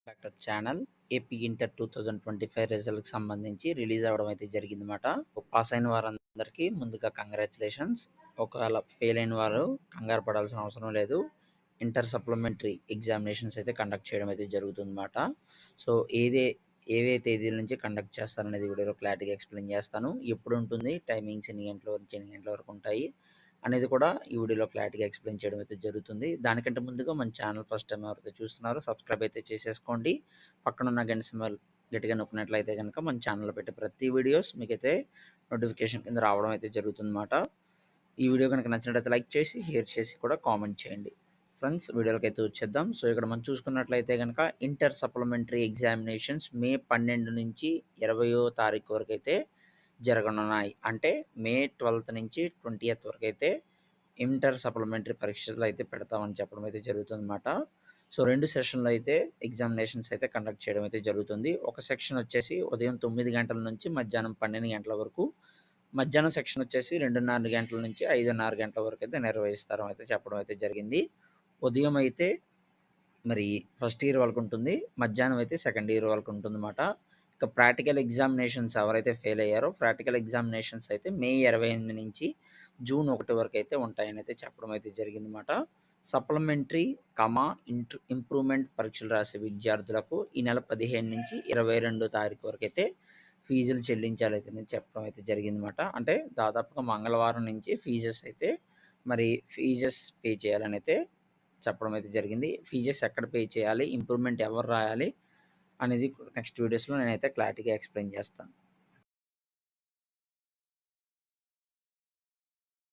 Doctor channel AP inter 2025 రిజల్ట్కి సంబంధించి release అవ్వడం అయితే జరిగిందన్నమాట. పాస్ అయిన వారందరికీ ముందుగా కంగ్రాచులేషన్స్. ఒకవేళ ఫెయిల్ అయిన వారు కంగారు పడాల్సిన అవసరం లేదు. ఇంటర్ సప్లిమెంటరీ ఎగ్జామినేషన్స్ అయితే కండక్ట్ చేయడం అయితే జరుగుతుందన్నమాట. సో ఏవే తేదీల నుంచి కండక్ట్ చేస్తారనేది వీడియోలో క్లారిటీగా ఎక్స్ప్లెయిన్ చేస్తాను. ఎప్పుడు ఉంటుంది, టైమింగ్స్ ఎన్ని గంటల నుంచి ఎన్ని గంటల వరకు ఉంటాయి అనేది కూడా ఈ వీడియోలో క్లారిటీగా ఎక్స్ప్లెయిన్ చేయడం అయితే జరుగుతుంది. దానికంటే ముందుగా మన ఛానల్ ఫస్ట్ టైం ఎవరైతే చూస్తున్నారో సబ్స్క్రైబ్ అయితే చేసేసుకోండి. పక్కనున్న గంట సింబల్ గట్టిగా నొక్కినట్లయితే కనుక మన ఛానల్లో పెట్టే ప్రతి వీడియోస్ మీకైతే నోటిఫికేషన్ కింద రావడం అయితే జరుగుతుందన్నమాట. ఈ వీడియో కనుక నచ్చినట్లయితే లైక్ చేసి షేర్ చేసి కూడా కామెంట్ చేయండి. ఫ్రెండ్స్, వీడియోకి అయితే వచ్చేద్దాం. సో ఇక్కడ మనం చూసుకున్నట్లయితే కనుక ఇంటర్ సప్లిమెంటరీ ఎగ్జామినేషన్స్ మే 12 నుంచి 20వ తారీఖు వరకు అయితే జరగనున్నాయి. అంటే మే 12th నుంచి 20th వరకు అయితే ఇంటర్ సప్లిమెంటరీ పరీక్షలు అయితే పెడతామని చెప్పడం అయితే జరుగుతుందన్నమాట. సో 2 సెషన్లు అయితే ఎగ్జామినేషన్స్ అయితే కండక్ట్ చేయడం అయితే జరుగుతుంది. ఒక సెక్షన్ వచ్చేసి ఉదయం 9 గంటల నుంచి మధ్యాహ్నం 12 గంటల వరకు, మధ్యాహ్నం సెక్షన్ వచ్చేసి 2:30 గంటల నుంచి 5:30 గంటల వరకు అయితే నిర్వహిస్తారని అయితే చెప్పడం అయితే జరిగింది. ఉదయం అయితే మరి ఫస్ట్ ఇయర్ వాళ్ళకు ఉంటుంది, మధ్యాహ్నం అయితే సెకండ్ ఇయర్ వాళ్ళకు ఉంటుందన్నమాట. ఇక ప్రాక్టికల్ ఎగ్జామినేషన్స్ ఎవరైతే ఫెయిల్ అయ్యారో ప్రాక్టికల్ ఎగ్జామినేషన్స్ అయితే మే 28 నుంచి జూన్ 1 వరకు అయితే ఉంటాయని అయితే చెప్పడం అయితే జరిగిందన్నమాట. సప్లిమెంటరీ ఇంప్రూవ్మెంట్ పరీక్షలు రాసే విద్యార్థులకు ఈ నెల 15 నుంచి 22 తారీఖు వరకు అయితే ఫీజులు చెల్లించాలైతే చెప్పడం అయితే జరిగిందన్నమాట. అంటే దాదాపుగా మంగళవారం నుంచి ఫీజెస్ పే చేయాలని అయితే చెప్పడం అయితే జరిగింది. ఫీజెస్ ఎక్కడ పే చేయాలి, ఇంప్రూవ్మెంట్ ఎవరు రాయాలి అనేది నెక్స్ట్ వీడియోస్లో నేనైతే క్లారిటీగా ఎక్స్ప్లెయిన్ చేస్తాను.